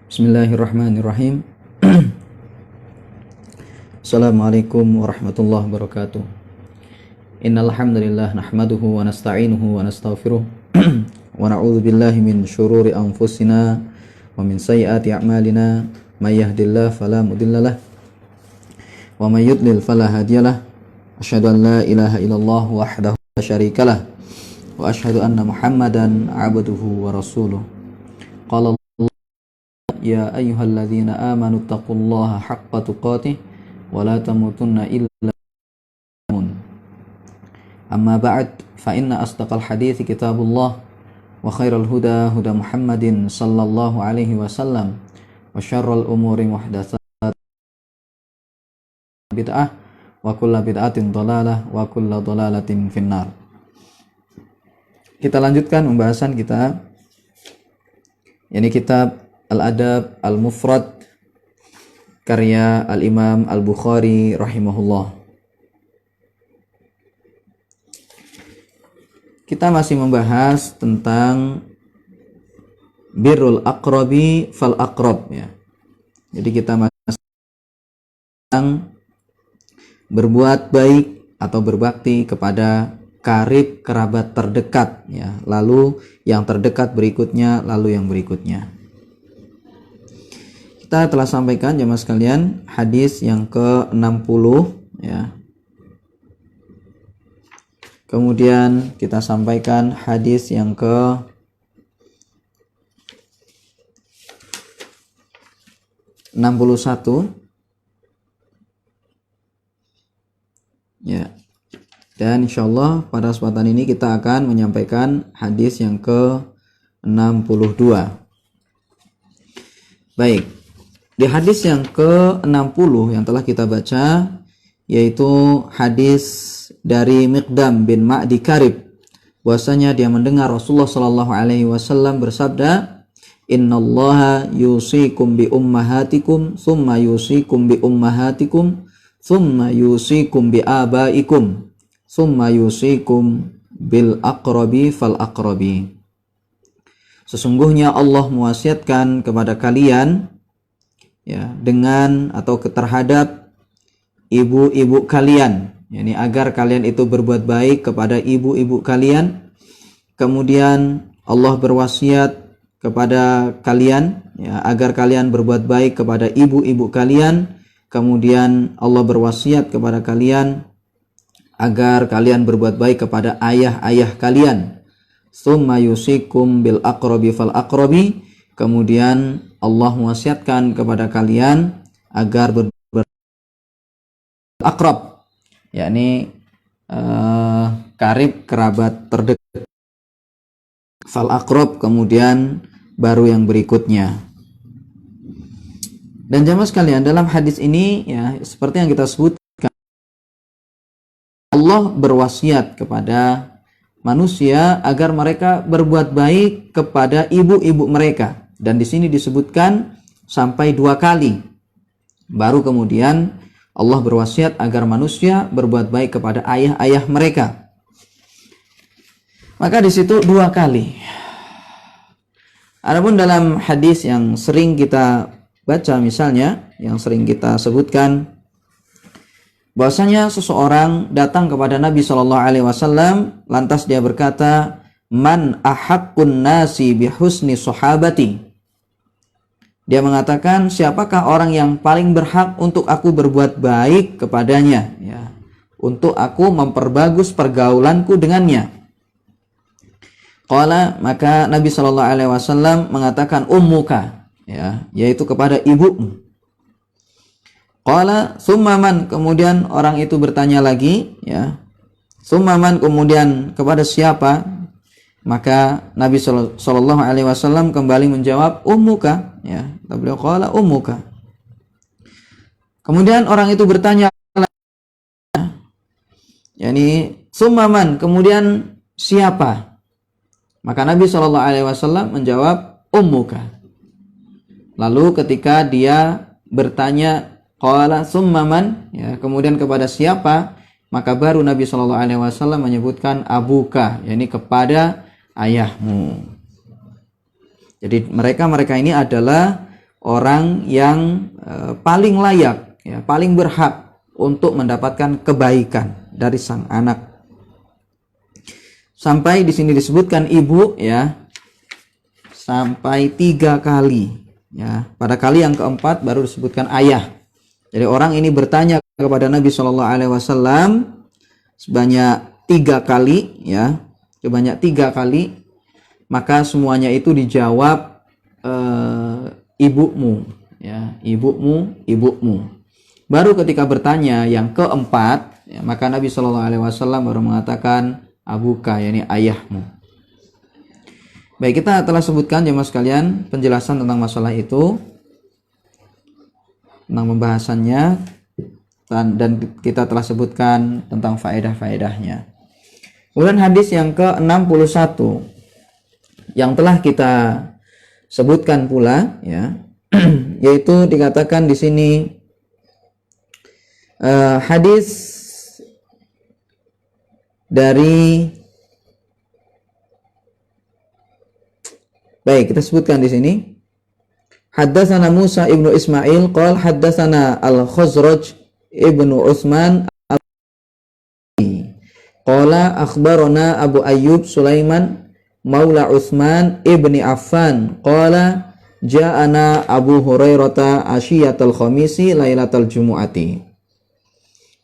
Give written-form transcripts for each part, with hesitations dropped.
Bismillahirrahmanirrahim. Assalamualaikum warahmatullahi wabarakatuh. Innal hamdalillah nahmaduhu wa nasta'inuhu wa nastaghfiruh wa na'udzu billahi min syururi anfusina wa min sayyiati a'malina may yahdihillahu fala mudhillalah wa may yudlil fala hadiyalah. Asyhadu an la ilaha illallah wahdahu la syarikalah wa asyhadu anna Muhammadan 'abduhu wa rasuluh. Qala ya ayyuhalladzina amanu taqullaha haqqa tuqatih wa la tamutunna illa amun. Amma ba'd, fa inna asdaqal hadithi kitabullah wa khairal huda huda Muhammadin sallallahu alaihi wasallam wa syarral umuri muhdatsat bid'ah wa kullu bid'atin dhalalah wa kullu dhalalatin finnar. Kita lanjutkan pembahasan kita, yakni kitab Al-Adab Al-Mufrad karya Al-Imam Al-Bukhari rahimahullah. Kita masih membahas tentang birrul aqrabi fal aqrab, ya. Jadi kita masih tentang berbuat baik atau berbakti kepada karib kerabat terdekat, ya. Lalu yang terdekat berikutnya, lalu yang berikutnya. Kita telah sampaikan jemaah sekalian hadis yang ke-60, ya. Kemudian kita sampaikan hadis yang ke-61, ya. Dan insyaallah pada kesempatan ini kita akan menyampaikan hadis yang ke-62. Baik. Di hadis yang ke-60 yang telah kita baca, yaitu hadis dari Miqdam bin Ma'di Karib, bahwasanya dia mendengar Rasulullah sallallahu alaihi wasallam bersabda, "Innallaha yusikum bi ummahatikum, tsumma yusikum bi ummahatikum, tsumma yusikum bi abaikum, tsumma yusikum bil aqrabi fal aqrabi." Sesungguhnya Allah mewasiatkan kepada kalian, ya, dengan atau terhadap ibu-ibu kalian, yakni agar kalian itu berbuat baik kepada ibu-ibu kalian. Kemudian Allah berwasiat kepada kalian, ya, agar kalian berbuat baik kepada ibu-ibu kalian. Kemudian Allah berwasiat kepada kalian agar kalian berbuat baik kepada ayah-ayah kalian. Tsumma yusikum bil aqrabi fal aqrabi. Kemudian Allah mewasiatkan kepada kalian agar akrab, yakni karib kerabat terdekat. Fal akrab, kemudian baru yang berikutnya. Dan jamaah sekalian, dalam hadis ini, ya, seperti yang kita sebutkan, Allah berwasiat kepada manusia agar mereka berbuat baik kepada ibu-ibu mereka. Dan di sini disebutkan sampai 2 kali. Baru kemudian Allah berwasiat agar manusia berbuat baik kepada ayah-ayah mereka. Maka di situ 2 kali. Adapun dalam hadis yang sering kita baca, misalnya yang sering kita sebutkan, bahwasanya seseorang datang kepada Nabi SAW, lantas dia berkata, "Man ahaqqun nasi bihusni sahabati." Dia mengatakan, siapakah orang yang paling berhak untuk aku berbuat baik kepadanya, ya, untuk aku memperbagus pergaulanku dengannya. Qala, maka Nabi SAW mengatakan ummuka, ya, yaitu kepada ibumu. Qala summa man, kemudian orang itu bertanya lagi, ya, summa man, kemudian kepada siapa? Maka Nabi SAW kembali menjawab ummuka, ya. Beliau qala ummuka. Kemudian orang itu bertanya, yakni summa man, kemudian siapa? Maka Nabi SAW menjawab ummuka. Lalu ketika dia bertanya qala summa man, ya, kemudian kepada siapa? Maka baru Nabi SAW menyebutkan abuka, yakni kepada ayahmu. Jadi mereka ini adalah orang yang paling layak, ya, paling berhak untuk mendapatkan kebaikan dari sang anak. Sampai di sini disebutkan ibu, ya, sampai 3 kali, ya. Pada kali yang keempat baru disebutkan ayah. Jadi orang ini bertanya kepada Nabi Shallallahu Alaihi Wasallam sebanyak 3 kali, ya, sebanyak 3 kali, maka semuanya itu dijawab ibumu, ya, ibumu. Baru ketika bertanya yang keempat, ya, maka Nabi Shallallahu Alaihi Wasallam baru mengatakan abuka, yakni ayahmu. Baik, kita telah sebutkan jemaah sekalian penjelasan tentang masalah itu, tentang pembahasannya, dan kita telah sebutkan tentang faedah-faedahnya. Kemudian hadis yang ke-61 yang telah kita sebutkan pula, ya, yaitu dikatakan di sini hadis dari, baik, kita sebutkan di sini. Haddatsana Musa ibnu Ismail qala haddatsana Al-Khazraj ibnu Utsman qala akhbarana Abu Ayyub Sulaiman maula Utsman ibni Affan qala ja'ana Abu Hurairah asyiyatal khamisi lailatal jumu'ati.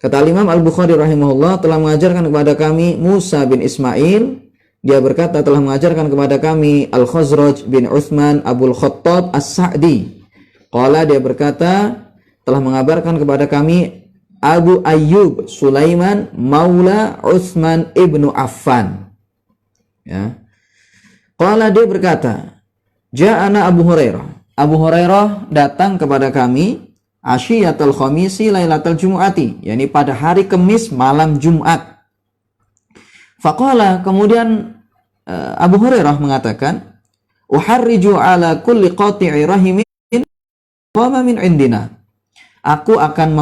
Kata Imam Al-Bukhari rahimahullah telah mengajarkan kepada kami Musa bin Ismail, dia berkata telah mengajarkan kepada kami Al-Khazraj bin Utsman Abul Khattab As-Sa'di. Qala, dia berkata telah mengabarkan kepada kami Abu Ayyub Sulaiman maula Utsman ibnu Affan. Ya. Qala, dia berkata, ja'ana Abu Hurairah. Abu Hurairah datang kepada kami asyiyatul khamisi lailatul jumu'ati, yakni pada hari Kamis malam Jumat. Faqala, kemudian Abu Hurairah mengatakan, uharriju ala kulli qati'i rahimin wa min indina. Aku akan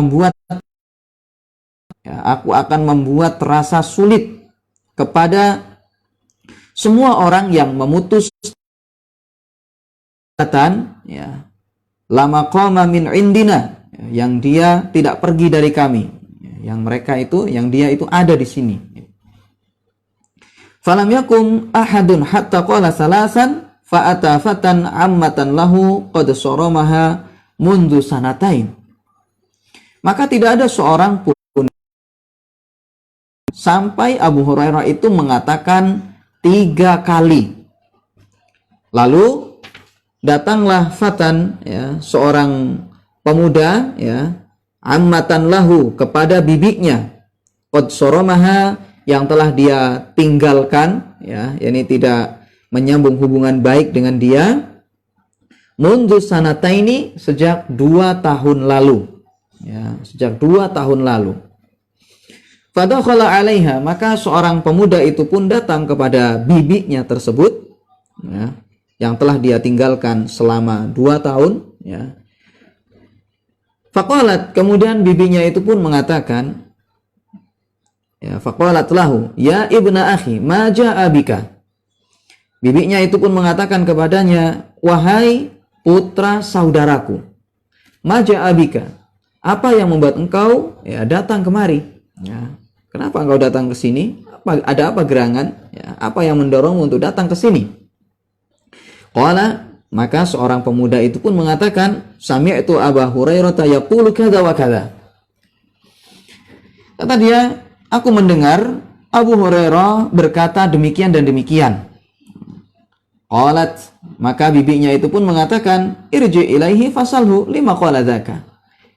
membuat rasa sulit kepada semua orang yang memutus ikatan, ya, lama qama min indina, yang dia tidak pergi dari kami, yang mereka itu, yang dia itu ada di sini. Falam yakum ahadun hatta qala salasan fa ata fatan ammatan lahu qad saramaha mundu sanatain. Maka tidak ada seorang pun sampai Abu Hurairah itu mengatakan 3 kali. Lalu datanglah fatan, ya, seorang pemuda, ya, ammatan lahu, kepada bibinya, qad saramaha, yang telah dia tinggalkan, ya, yakni tidak menyambung hubungan baik dengan dia, mundu sanataini, sejak 2 tahun lalu, ya, sejak 2 tahun lalu. Fadakhala 'alaiha, maka seorang pemuda itu pun datang kepada bibinya tersebut, ya, yang telah dia tinggalkan selama 2 tahun, ya. Faqalat, kemudian bibinya itu pun mengatakan, ya, faqalat lahu, ya ibna akhi, ma ja'a bika. Bibinya itu pun mengatakan kepadanya, wahai putra saudaraku, ma ja'a bika, apa yang membuat engkau, ya, datang kemari? Ya, kenapa engkau datang ke sini? Ada apa gerangan? Ya, apa yang mendorongmu untuk datang ke sini? Qala, maka seorang pemuda itu pun mengatakan, sami'tu Abu Hurairah yaqulu kadza wa kadza. Kata dia, aku mendengar Abu Hurairah berkata demikian dan demikian. Qalat, maka bibinya itu pun mengatakan, irji ilaihi fasalhu lima qala dzaka.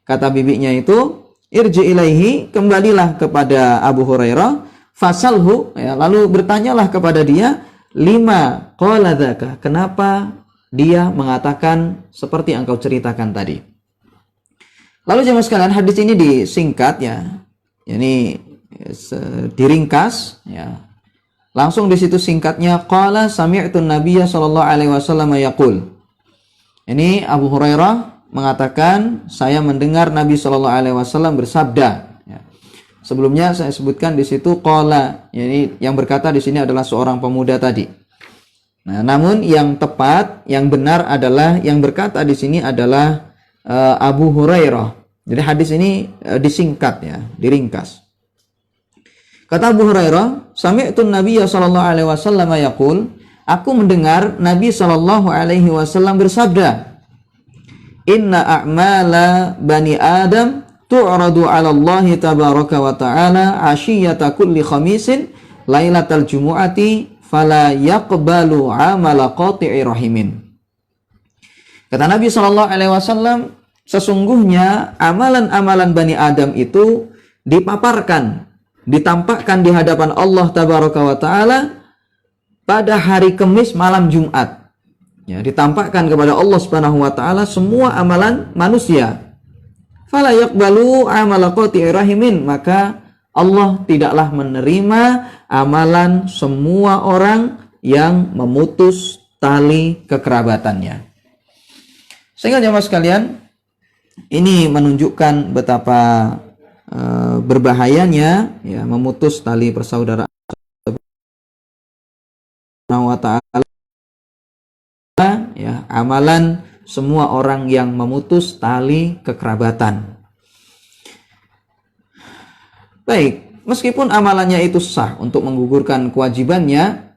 Kata bibinya itu, irji ilaihi, kembalilah kepada Abu Hurairah, fasalhu, ya, lalu bertanyalah kepada dia, lima qala dzaka, kenapa dia mengatakan seperti yang kau ceritakan tadi. Lalu jemaah sekalian, hadis ini disingkat, ya, ini diringkas, ya. Langsung di situ singkatnya, qala sami'tu nabiyya sallallahu alaihi wasallam yaqul. Ini Abu Hurairah mengatakan, saya mendengar Nabi sallallahu alaihi wasallam bersabda. Ya. Sebelumnya saya sebutkan di situ qala, yani yang berkata di sini adalah seorang pemuda tadi. Nah, namun yang tepat, yang benar adalah yang berkata di sini adalah Abu Hurairah. Jadi hadis ini disingkat ya, diringkas. Kata Abu Hurairah, sami'tu Nabiyya sallallahu alaihi wasallam yaqul, aku mendengar Nabi sallallahu alaihi wasallam bersabda, "Inna a'mala bani Adam tu'radu 'ala Allah tabaraka wa ta'ala 'ashiyata kulli khamisin lailatal jumu'ati fala yaqbalu 'amala qati'i rahimin." Kata Nabi sallallahu alaihi wasallam, sesungguhnya amalan-amalan Bani Adam itu dipaparkan, ditampakkan di hadapan Allah tabaraka wa ta'ala pada hari Kamis malam Jumat. Ya, ditampakkan kepada Allah Subhanahu wa taala semua amalan manusia. Fala yaqbalu amala qati'i rahimin, maka Allah tidaklah menerima amalan semua orang yang memutus tali kekerabatannya. Sehingga jemaah sekalian, ini menunjukkan betapa berbahayanya ya memutus tali persaudaraan wa ta'ala ya, amalan semua orang yang memutus tali kekerabatan. Baik, meskipun amalannya itu sah untuk menggugurkan kewajibannya,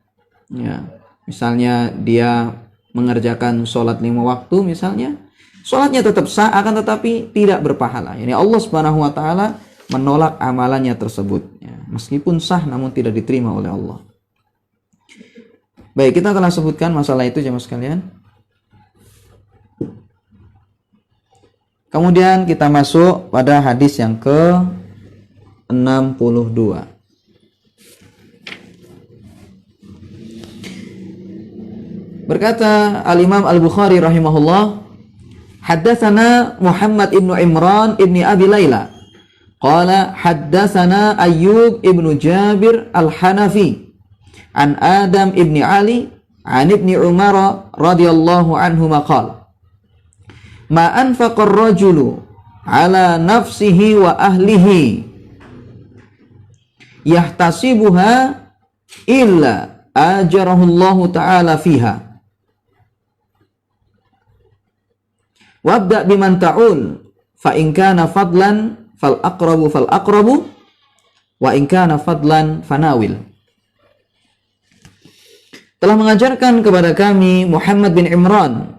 ya, misalnya dia mengerjakan sholat 5 waktu misalnya, sholatnya tetap sah, akan tetapi tidak berpahala. Yani Allah Subhanahu wa taala menolak amalannya tersebut. Ya, meskipun sah namun tidak diterima oleh Allah. Baik, kita telah sebutkan masalah itu jemaah sekalian. Kemudian kita masuk pada hadis yang ke-62. Berkata Al-Imam Al-Bukhari rahimahullah, haddatsana Muhammad ibnu Imran ibni Abi Layla qala haddatsana Ayyub ibnu Jabir Al-Hanafi an Adam ibni Ali an ibni Umar radhiyallahu anhuma qala ma anfaqa ar-rajulu ala nafsihi wa ahlihi yahtasibuha illa ajarahu Allah ta'ala fiha. Wabda biman ta'ul fa in kana fadlan fal aqrabu wa in kana fadlan fanawil. Telah mengajarkan kepada kami Muhammad bin Imran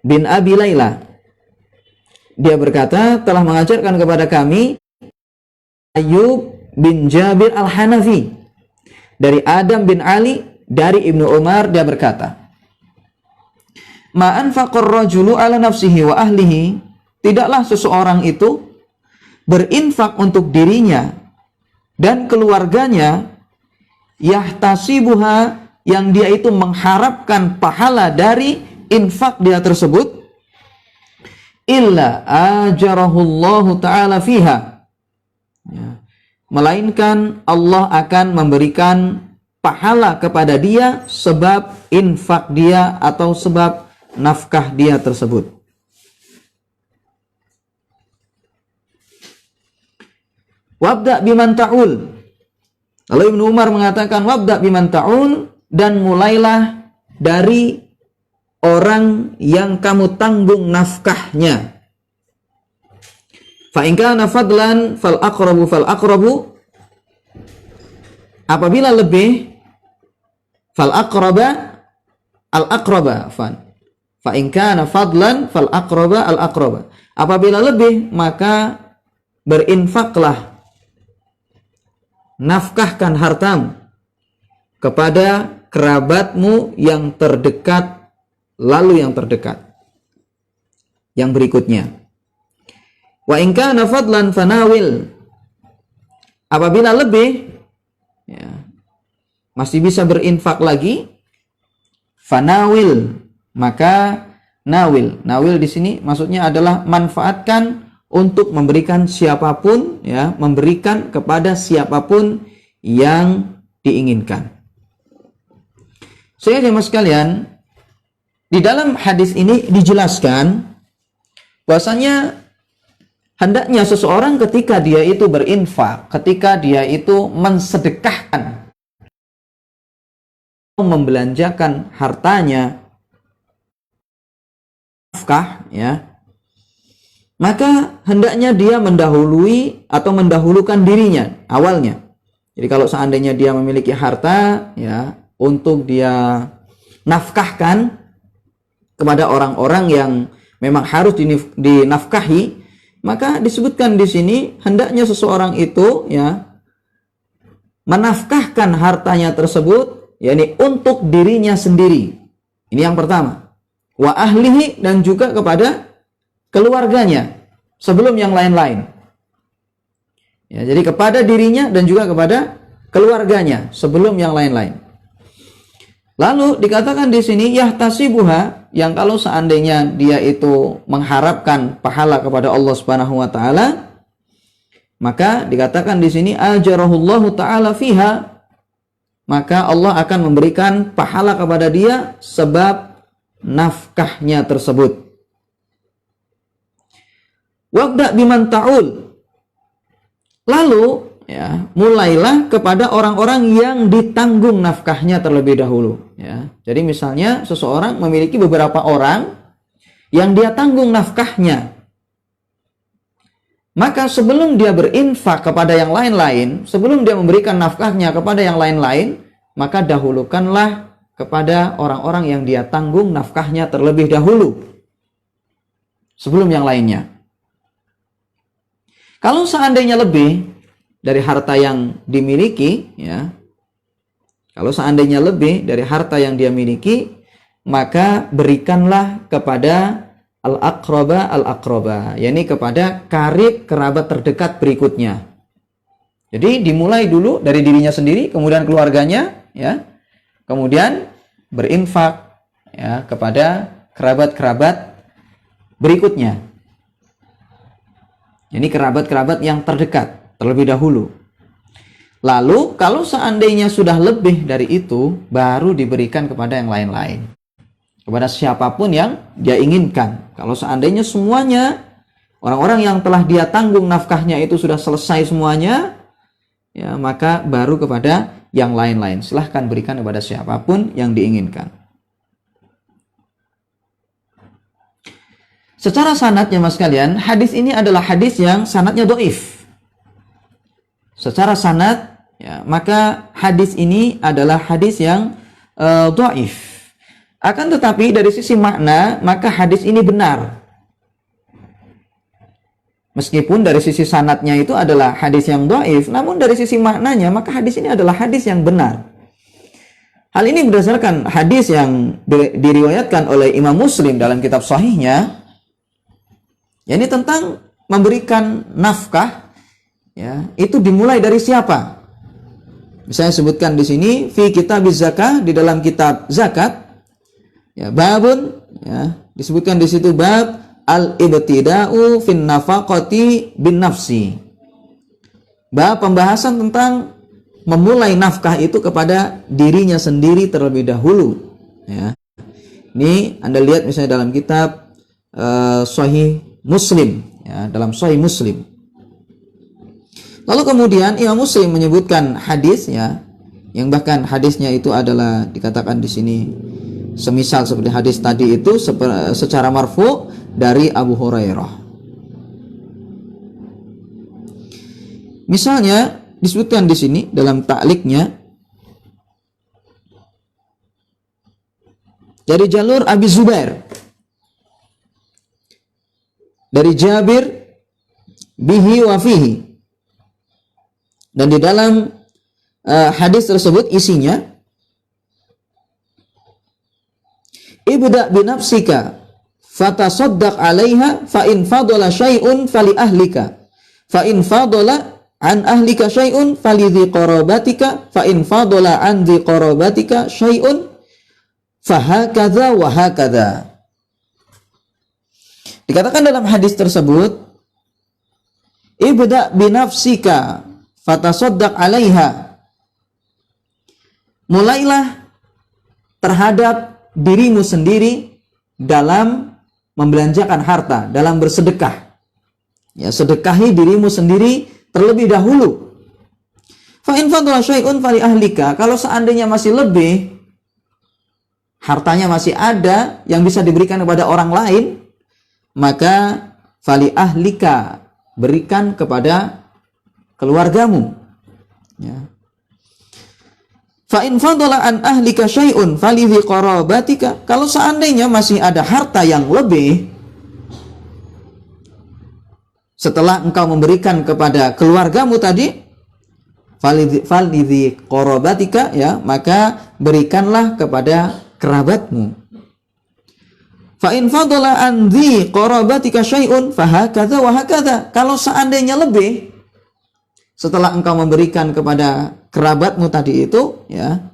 bin Abi Layla. Dia berkata, telah mengajarkan kepada kami Ayyub bin Jabir Al-Hanafi dari Adam bin Ali dari Ibnu Umar. Dia berkata, ma anfaqar rajulu ala nafsihi wa ahlihi, tidaklah seseorang itu berinfak untuk dirinya dan keluarganya, yahtasibuha, yang dia itu mengharapkan pahala dari infak dia tersebut, illa ajarahullahu ta'ala fiha, ya, melainkan Allah akan memberikan pahala kepada dia sebab infak dia atau sebab nafkah dia tersebut. Wabda biman ta'ul. Lalu Ibnu Umar mengatakan wabda biman ta'ul, dan mulailah dari orang yang kamu tanggung nafkahnya. Fa in kana fadlan fal aqrabu. Apabila lebih, fal aqraba al aqraba. Fa in kana fadlan fal aqraba al aqraba. Apabila lebih, maka berinfaklah, nafkahkan hartamu kepada kerabatmu yang terdekat, lalu yang terdekat, yang berikutnya. Wa in kana fadlan fanawil. Apabila lebih, ya, masih bisa berinfak lagi, fanawil, maka nawil. Nawil di sini maksudnya adalah manfaatkan untuk memberikan siapapun, ya, memberikan kepada siapapun yang diinginkan. Saya jemaah sekalian, di dalam hadis ini dijelaskan bahwasanya hendaknya seseorang ketika dia itu berinfak, ketika dia itu mensedekahkan membelanjakan hartanya nafkah, ya, maka hendaknya dia mendahului atau mendahulukan dirinya awalnya. Jadi kalau seandainya dia memiliki harta, ya, untuk dia nafkahkan kepada orang-orang yang memang harus dinafkahi, maka disebutkan di sini hendaknya seseorang itu, ya, menafkahkan hartanya tersebut, yakni untuk dirinya sendiri. Ini yang pertama. Wa ahlihi, dan juga kepada keluarganya sebelum yang lain-lain. Ya, jadi kepada dirinya dan juga kepada keluarganya sebelum yang lain-lain. Lalu dikatakan di sini yahtasibuha, yang kalau seandainya dia itu mengharapkan pahala kepada Allah Subhanahu wa taala, maka dikatakan di sini ajarahullahu taala fiha, maka Allah akan memberikan pahala kepada dia sebab nafkahnya tersebut. Wabda biman ta'ul, lalu, ya, mulailah kepada orang-orang yang ditanggung nafkahnya terlebih dahulu, ya. Jadi misalnya seseorang memiliki beberapa orang yang dia tanggung nafkahnya, maka sebelum dia berinfak kepada yang lain-lain, sebelum dia memberikan nafkahnya kepada yang lain-lain, maka dahulukanlah kepada orang-orang yang dia tanggung nafkahnya terlebih dahulu sebelum yang lainnya. Kalau seandainya lebih dari harta yang dimiliki, ya, kalau seandainya lebih dari harta yang dia miliki, maka berikanlah kepada al-aqraba, yakni kepada karib kerabat terdekat berikutnya. Jadi dimulai dulu dari dirinya sendiri, kemudian keluarganya, ya, kemudian berinfak, ya, kepada kerabat-kerabat berikutnya. Ini kerabat-kerabat yang terdekat terlebih dahulu. Lalu kalau seandainya sudah lebih dari itu, baru diberikan kepada yang lain-lain, kepada siapapun yang dia inginkan. Kalau seandainya semuanya orang-orang yang telah dia tanggung nafkahnya itu sudah selesai semuanya, ya, maka baru kepada yang lain-lain. Silahkan berikan kepada siapapun yang diinginkan. Secara sanadnya, mas kalian, hadis ini adalah hadis yang sanadnya dhaif. Secara sanad, ya, maka hadis ini adalah hadis yang dhaif. Akan tetapi dari sisi makna, maka hadis ini benar. Meskipun dari sisi sanadnya itu adalah hadis yang dhaif, namun dari sisi maknanya, maka hadis ini adalah hadis yang benar. Hal ini berdasarkan hadis yang diriwayatkan oleh Imam Muslim dalam kitab Sahihnya, yakni tentang memberikan nafkah, ya, itu dimulai dari siapa? Saya sebutkan di sini fi kitabiz zakah, di dalam kitab zakat, ya, babun, ya, disebutkan di situ bab al-ibtida'u fin nafaqati bin nafsi. Bab pembahasan tentang memulai nafkah itu kepada dirinya sendiri terlebih dahulu, ya. Ini Anda lihat misalnya dalam kitab Sahih Muslim, ya, dalam Sahih Muslim. Lalu kemudian Imam Muslim menyebutkan hadis, ya, yang bahkan hadisnya itu adalah dikatakan di sini semisal seperti hadis tadi itu secara marfu dari Abu Hurairah. Misalnya disebutkan di sini dalam ta'liqnya dari jalur Abi Zubair, dari Jabir bihi wa fihi, dan di dalam hadis tersebut isinya ibda binafsika fatasaddaq 'alaiha fa in fadala syai'un fali ahlika fa in fadala an ahlika syai'un fali dhi qarabatika fa in fadala an dhi qarabatika syai'un fa hakadha wa hakadha. Dikatakan dalam hadis tersebut ibda binafsika fatasaddaq 'alaiha, mulailah terhadap dirimu sendiri dalam membelanjakan harta, dalam bersedekah. Ya, sedekahi dirimu sendiri terlebih dahulu. Fa in fadala syai'un fali ahlika, kalau seandainya masih lebih hartanya masih ada yang bisa diberikan kepada orang lain, maka fali ahlika, berikan kepada keluargamu. Ya. Fa in fadala an ahlika syai'un falidhi qarabatika. Kalau seandainya masih ada harta yang lebih setelah engkau memberikan kepada keluargamu tadi, falidhi qarabatika, ya, maka berikanlah kepada kerabatmu. Fa in fadala an dhi qarabatika syai'un fahakadza wa hakadza. Kalau seandainya lebih setelah engkau memberikan kepada kerabatmu tadi itu, ya,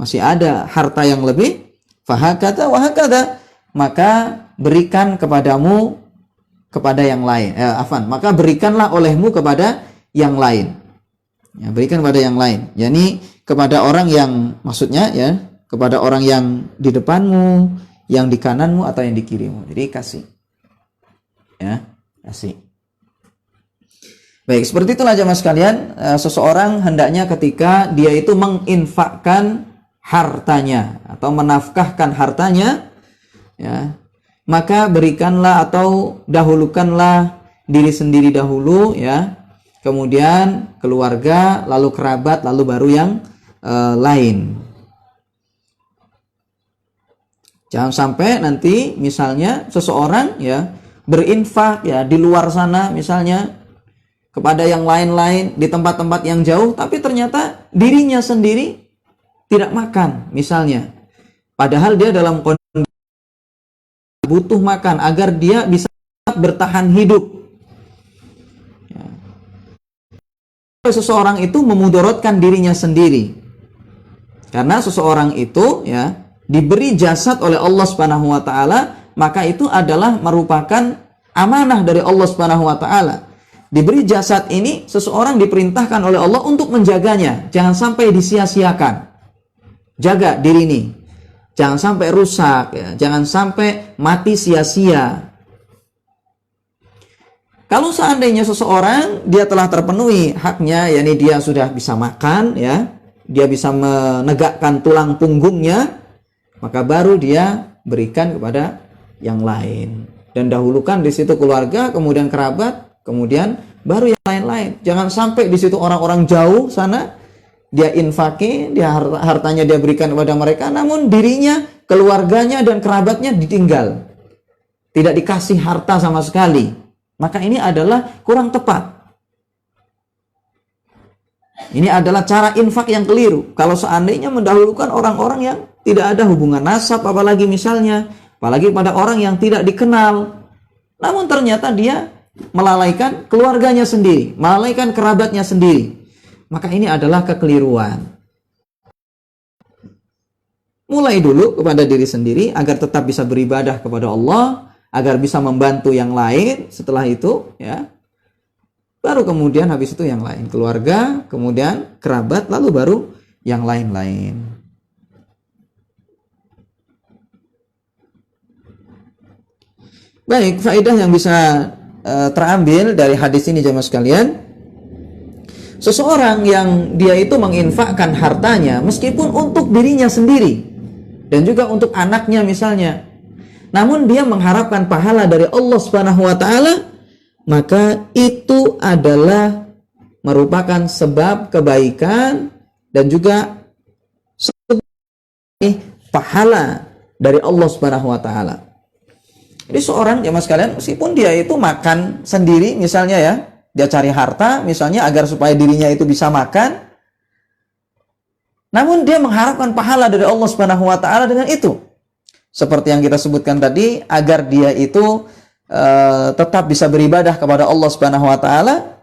masih ada harta yang lebih, fahakadza wa hakadza, maka berikan kepadamu kepada yang lain. Maka berikanlah olehmu kepada yang lain. Ya, berikan kepada yang lain. Yani kepada orang yang, maksudnya ya, kepada orang yang di depanmu, yang di kananmu atau yang di kirimu. Jadi kasih. Ya, kasih. Baik, seperti itulah jemaah sekalian, seseorang hendaknya ketika dia itu menginfakkan hartanya atau menafkahkan hartanya, ya, maka berikanlah atau dahulukanlah diri sendiri dahulu, ya, kemudian keluarga, lalu kerabat, lalu baru yang lain. Jangan sampai nanti misalnya seseorang, ya, berinfak, ya, di luar sana misalnya kepada yang lain-lain di tempat-tempat yang jauh, tapi ternyata dirinya sendiri tidak makan misalnya, padahal dia dalam kondisi butuh makan agar dia bisa bertahan hidup. Ya. Seseorang itu memudaratkan dirinya sendiri, karena seseorang itu, ya, diberi jasad oleh Allah Subhanahu wa taala, maka itu adalah merupakan amanah dari Allah Subhanahu wa taala. Diberi jasad ini, seseorang diperintahkan oleh Allah untuk menjaganya, jangan sampai disia-siakan. Jaga diri ini, jangan sampai rusak, ya, jangan sampai mati sia-sia. Kalau seandainya seseorang dia telah terpenuhi haknya, yakni dia sudah bisa makan, ya, dia bisa menegakkan tulang punggungnya, maka baru dia berikan kepada yang lain. Dan dahulukan di situ keluarga, kemudian kerabat, kemudian baru yang lain-lain. Jangan sampai di situ orang-orang jauh sana dia infaki, dia hartanya dia berikan kepada mereka, namun dirinya, keluarganya dan kerabatnya ditinggal, tidak dikasih harta sama sekali. Maka ini adalah kurang tepat. Ini adalah cara infak yang keliru. Kalau seandainya mendahulukan orang-orang yang tidak ada hubungan nasab, apalagi pada orang yang tidak dikenal, namun ternyata dia melalaikan keluarganya sendiri, melalaikan kerabatnya sendiri, maka ini adalah kekeliruan. Mulai dulu kepada diri sendiri agar tetap bisa beribadah kepada Allah, agar bisa membantu yang lain. Setelah itu, ya, baru kemudian habis itu yang lain, keluarga, kemudian kerabat, lalu baru yang lain-lain. Baik, faedah yang bisa terambil dari hadis ini jemaah sekalian, seseorang yang dia itu menginfakkan hartanya meskipun untuk dirinya sendiri dan juga untuk anaknya misalnya, namun dia mengharapkan pahala dari Allah Subhanahu wa taala, maka itu adalah merupakan sebab kebaikan dan juga sebab pahala dari Allah Subhanahu wa taala. Jadi seorang jemaah sekalian, meskipun dia itu makan sendiri misalnya, ya, dia cari harta misalnya agar supaya dirinya itu bisa makan, namun dia mengharapkan pahala dari Allah Subhanahu wa taala dengan itu. Seperti yang kita sebutkan tadi, agar dia itu tetap bisa beribadah kepada Allah Subhanahu wa taala,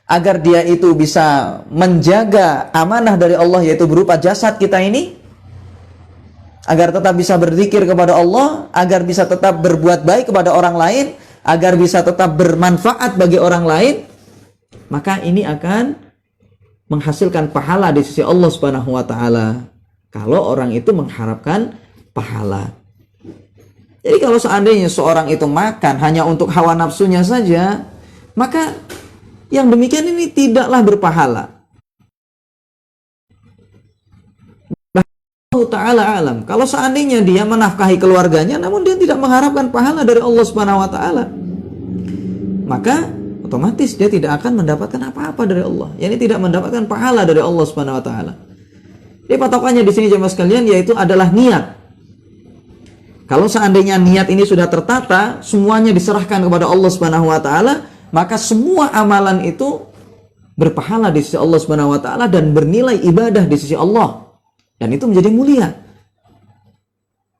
agar dia itu bisa menjaga amanah dari Allah, yaitu berupa jasad kita ini, agar tetap bisa berzikir kepada Allah, agar bisa tetap berbuat baik kepada orang lain, agar bisa tetap bermanfaat bagi orang lain, maka ini akan menghasilkan pahala di sisi Allah Subhanahu wa taala. Kalau orang itu mengharapkan pahala. Jadi kalau seandainya seorang itu makan hanya untuk hawa nafsunya saja, maka yang demikian ini tidaklah berpahala. taala alam. Kalau seandainya dia menafkahi keluarganya namun dia tidak mengharapkan pahala dari Allah Subhanahu wa taala, maka otomatis dia tidak akan mendapatkan apa-apa dari Allah. Yani tidak mendapatkan pahala dari Allah Subhanahu wa taala. Jadi patokannya di sini jemaah sekalian yaitu adalah niat. Kalau seandainya niat ini sudah tertata, semuanya diserahkan kepada Allah Subhanahu wa taala, maka semua amalan itu berpahala di sisi Allah Subhanahu wa taala dan bernilai ibadah di sisi Allah. Dan itu menjadi mulia.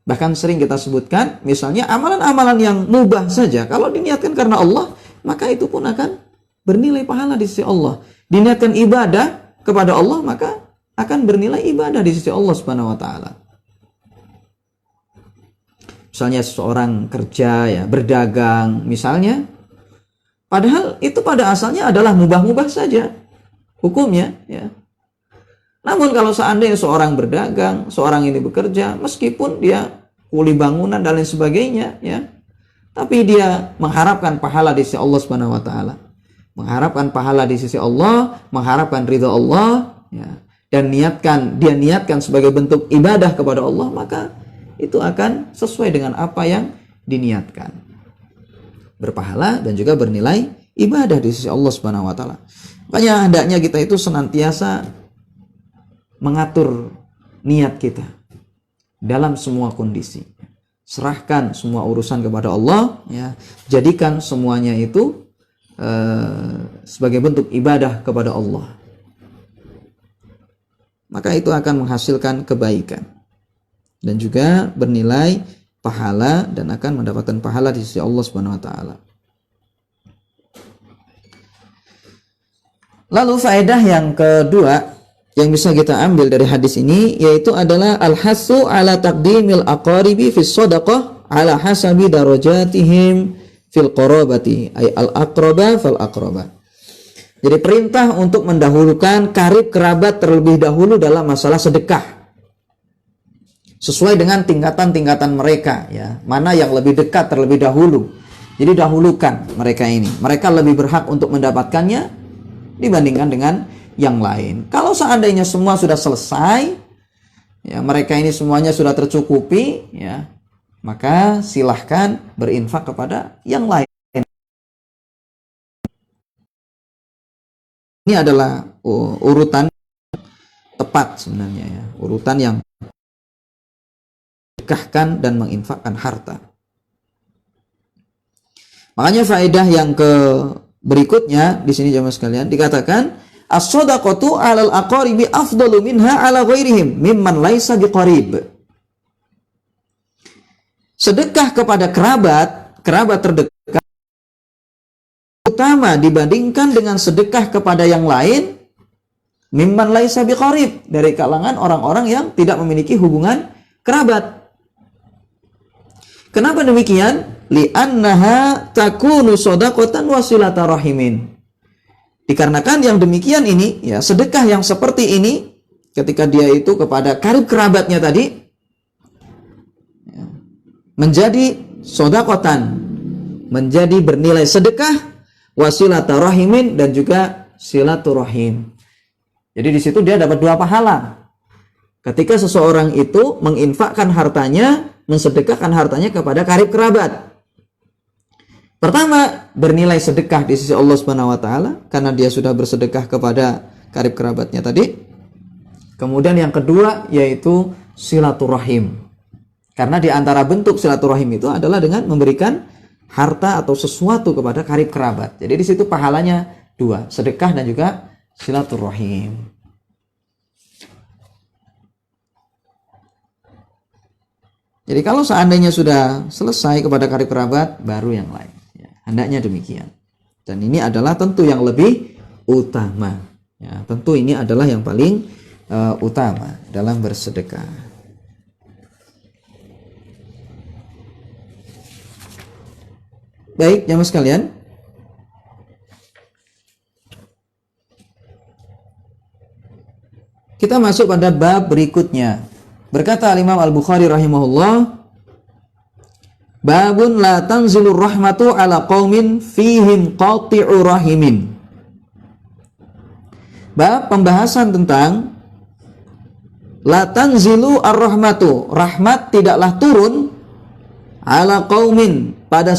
Bahkan sering kita sebutkan, misalnya amalan-amalan yang mubah saja, kalau diniatkan karena Allah, maka itu pun akan bernilai pahala di sisi Allah. Diniatkan ibadah kepada Allah, maka akan bernilai ibadah di sisi Allah Subhanahu wa taala. Misalnya seseorang kerja ya, berdagang misalnya, padahal itu pada asalnya adalah mubah-mubah saja hukumnya ya. Namun kalau seandainya seorang berdagang, seorang ini bekerja, meskipun dia kuli bangunan dan lain sebagainya ya, tapi dia mengharapkan pahala di sisi Allah Subhanahu wa taala. Mengharapkan pahala di sisi Allah, mengharapkan ridha Allah ya, dan dia niatkan sebagai bentuk ibadah kepada Allah, maka itu akan sesuai dengan apa yang diniatkan. Berpahala dan juga bernilai ibadah di sisi Allah Subhanahu wa taala. Makanya hendaknya kita itu senantiasa mengatur niat kita dalam semua kondisi. Serahkan semua urusan kepada Allah ya. Jadikan semuanya itu sebagai bentuk ibadah kepada Allah. Maka itu akan menghasilkan kebaikan dan juga bernilai pahala dan akan mendapatkan pahala di sisi Allah Subhanahu wa taala. Lalu faedah yang kedua yang bisa kita ambil dari hadis ini yaitu adalah al-hasu ala taqdimil aqaribi fi shadaqah ala hasabi darajatihim fil qarabati ay al-aqraba fal aqraba. Jadi perintah untuk mendahulukan karib kerabat terlebih dahulu dalam masalah sedekah. Sesuai dengan tingkatan-tingkatan mereka ya. Mana yang lebih dekat terlebih dahulu. Jadi dahulukan mereka ini. Mereka lebih berhak untuk mendapatkannya dibandingkan dengan yang lain. Kalau seandainya semua sudah selesai ya, mereka ini semuanya sudah tercukupi ya, maka silahkan berinfak kepada yang lain. Ini adalah urutan tepat sebenarnya ya. Urutan yang sedekahkan dan menginfakkan harta. Makanya faedah yang berikutnya di sini jemaah sekalian dikatakan as-shadaqatu 'alal aqaribi afdalu minha 'ala ghairihim mimman laisa biqarib. Sedekah kepada kerabat terdekat utama dibandingkan dengan sedekah kepada yang lain mimman laisa biqarib, dari kalangan orang-orang yang tidak memiliki hubungan kerabat. Kenapa demikian? Li'annaha takunu shadaqatan wasilata rahimin. Dikarenakan yang demikian ini, ya sedekah yang seperti ini, ketika dia itu kepada karib kerabatnya tadi, ya, menjadi shadaqatan, menjadi bernilai sedekah, wasilata rahimin dan juga silaturahim. Jadi di situ dia dapat dua pahala. Ketika seseorang itu menginfakkan hartanya, mensedekahkan hartanya kepada karib kerabat. Pertama, bernilai sedekah di sisi Allah Subhanahu wa taala karena dia sudah bersedekah kepada karib kerabatnya tadi. Kemudian yang kedua yaitu silaturahim. Karena di antara bentuk silaturahim itu adalah dengan memberikan harta atau sesuatu kepada karib kerabat. Jadi di situ pahalanya dua, sedekah dan juga silaturahim. Jadi kalau seandainya sudah selesai kepada karib kerabat, baru yang lain. Ya, hendaknya demikian. Dan ini adalah tentu yang lebih utama. Ya, tentu ini adalah yang paling utama dalam bersedekah. Baik, jamaah sekalian. Kita masuk pada bab berikutnya. Berkata Imam Al-Bukhari rahimahullah, babun la tanzilur rahmatu ala qaumin fihim qati'u rahimin. Bab pembahasan tentang la tanzilu ar-rahmatu, rahmat tidaklah turun ala qaumin pada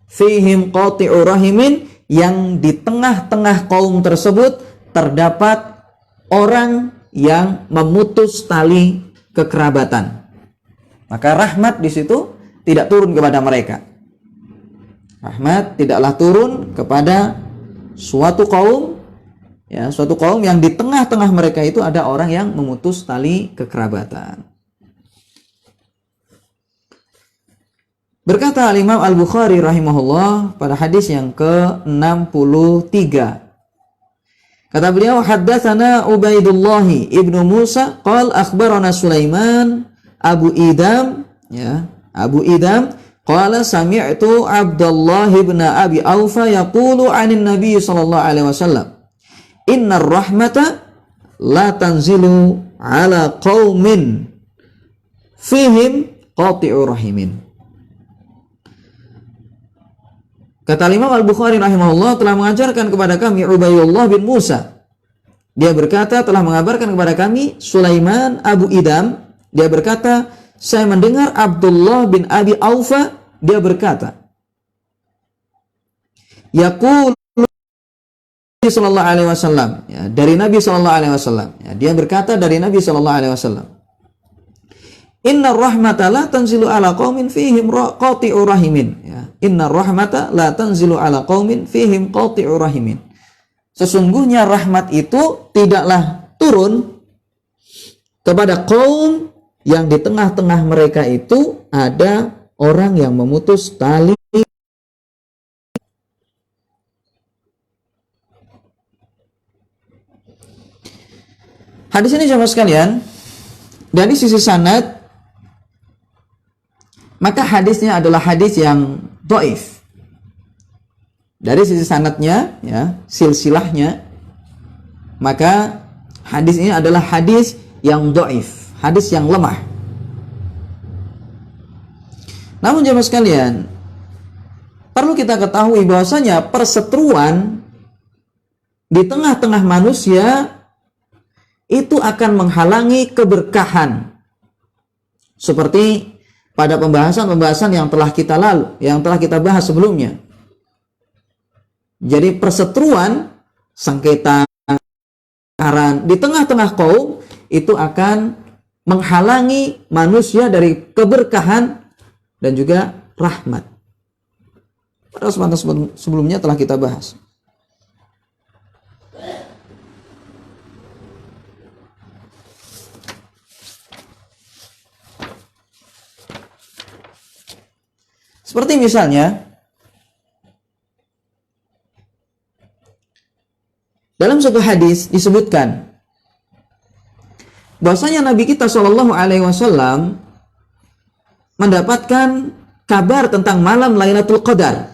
fihim qati'u rahimin, yang di tengah-tengah kaum tersebut terdapat orang yang memutus tali kekerabatan. Maka rahmat di situ tidak turun kepada mereka. Rahmat tidaklah turun kepada suatu kaum, ya, suatu kaum yang di tengah-tengah mereka itu ada orang yang memutus tali kekerabatan. Berkata Al-Imam Al-Bukhari rahimahullah pada hadis yang ke-63. Kata beliau, haddatsana Ubaidullah ibnu Musa qala akhbarana Sulaiman Abu Idam, ya, Abu Idam qala sami'tu Abdullah ibn Abi Aufa yaqulu 'anin Nabi sallallahu alaihi wasallam, innar rahmata la tanzilu ala qaumin fihim qati'u rahimin. Kata Imam Al-Bukhari rahimahullah telah mengajarkan kepada kami Ubaidullah bin Musa. Dia berkata telah mengabarkan kepada kami Sulaiman Abu Idam. Dia berkata saya mendengar Abdullah bin Abi Aufa. Dia berkata, yaqul sallallahu alaihi wasallam, ya, dari Nabi sallallahu alaihi wasallam. Ya, dia berkata dari Nabi sallallahu alaihi wasallam, innar rahmata la tanzilu ala qaumin fihim qati'u rahimin. Ya. Innar rahmata la tanzilu ala qaumin fihim qati'u rahimin. Sesungguhnya rahmat itu tidaklah turun kepada kaum yang di tengah-tengah mereka itu ada orang yang memutus tali. Hadis ini jemaah sekalian, dari sisi sanad, maka hadisnya adalah hadis yang dhaif. Dari sisi sanadnya, ya, silsilahnya, maka hadis ini adalah hadis yang dhaif, hadis yang lemah. Namun jemaah sekalian, perlu kita ketahui bahwasanya perseteruan di tengah-tengah manusia itu akan menghalangi keberkahan. Seperti pada pembahasan-pembahasan yang telah kita bahas sebelumnya. Jadi perseteruan, sengketa di tengah-tengah kaum itu akan menghalangi manusia dari keberkahan dan juga rahmat. Pada kesempatan sebelumnya telah kita bahas. Seperti misalnya dalam suatu hadis disebutkan bahwasanya Nabi kita Shallallahu Alaihi Wasallam mendapatkan kabar tentang malam Lailatul Qadar.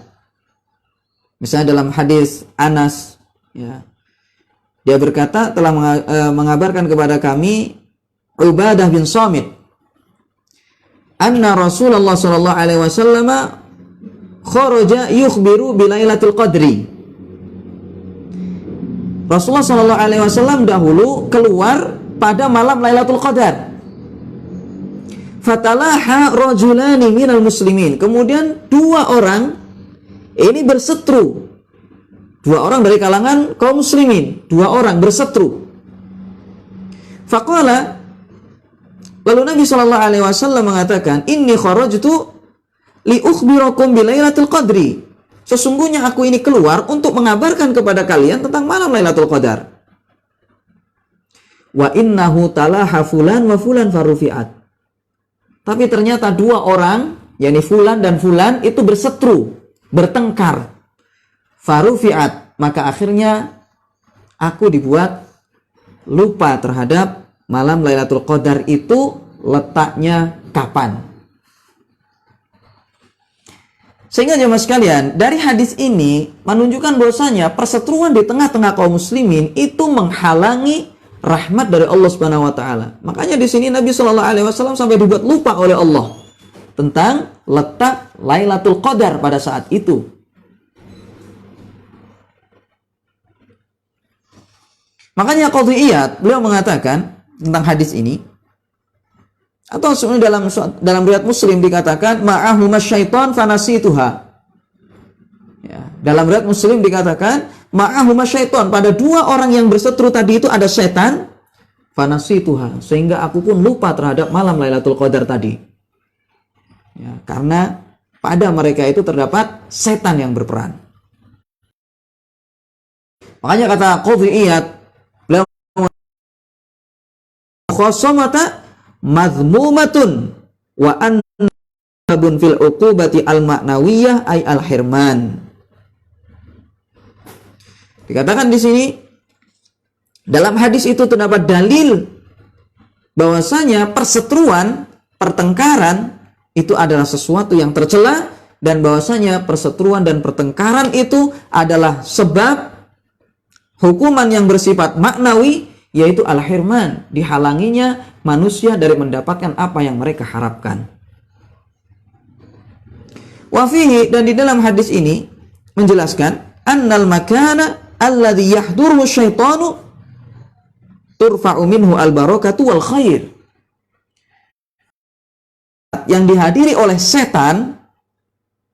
Misalnya dalam hadis Anas, ya, dia berkata telah mengabarkan kepada kami Ubadah bin Samit, anna Rasulullah sallallahu alaihi wasallam kharaja yukhbiru bi Lailatul Qadri. Rasulullah sallallahu alaihi wasallam dahulu keluar pada malam Lailatul Qadar. Fatalaha rajulani minal muslimin. Kemudian dua orang ini berseteru. Dua orang dari kalangan kaum muslimin, dua orang berseteru. Faqala, lalu Nabi sallallahu alaihi wasallam mengatakan, "Inni kharajtu li ukhbirakum bi Lailatul Qadri." Sesungguhnya aku ini keluar untuk mengabarkan kepada kalian tentang malam Lailatul Qadar. Wa innahu talaha fulan wa fulan farufi'at. Tapi ternyata dua orang, yakni fulan dan fulan itu berseteru, bertengkar. Farufi'at, maka akhirnya aku dibuat lupa terhadap malam Lailatul Qadar itu letaknya kapan. Sehingga jemaah sekalian, dari hadis ini menunjukkan bahwasanya perseteruan di tengah-tengah kaum muslimin itu menghalangi rahmat dari Allah Subhanahu wa taala. Makanya di sini Nabi Shallallahu alaihi wasallam sampai dibuat lupa oleh Allah tentang letak Lailatul Qadar pada saat itu. Makanya Qadhi Iyad beliau mengatakan, tentang hadis ini. Atau sebenarnya dalam riwayat Muslim dikatakan ma'ahuma syaiton fanasituha. Ya, dalam riwayat Muslim dikatakan ma'ahuma syaiton, pada dua orang yang berseteru tadi itu ada setan, fanasituha, sehingga aku pun lupa terhadap malam Lailatul Qadar tadi. Ya, karena pada mereka itu terdapat setan yang berperan. Makanya kata Qadhi Iyad, beliau khosamata mazmumatun wa annabun fil uqubati al-ma'nawiyah ay al-hirman. Dikatakan di sini dalam hadis itu terdapat dalil bahwasanya perseteruan, pertengkaran itu adalah sesuatu yang tercela, dan bahwasanya perseteruan dan pertengkaran itu adalah sebab hukuman yang bersifat maknawi, yaitu al-hirman, dihalanginya manusia dari mendapatkan apa yang mereka harapkan. Wafihi, dan di dalam hadis ini menjelaskan annal makana alladhi yahduruhu syaitanu turfa'u minhu al-barakatu wal khair. Yang dihadiri oleh setan,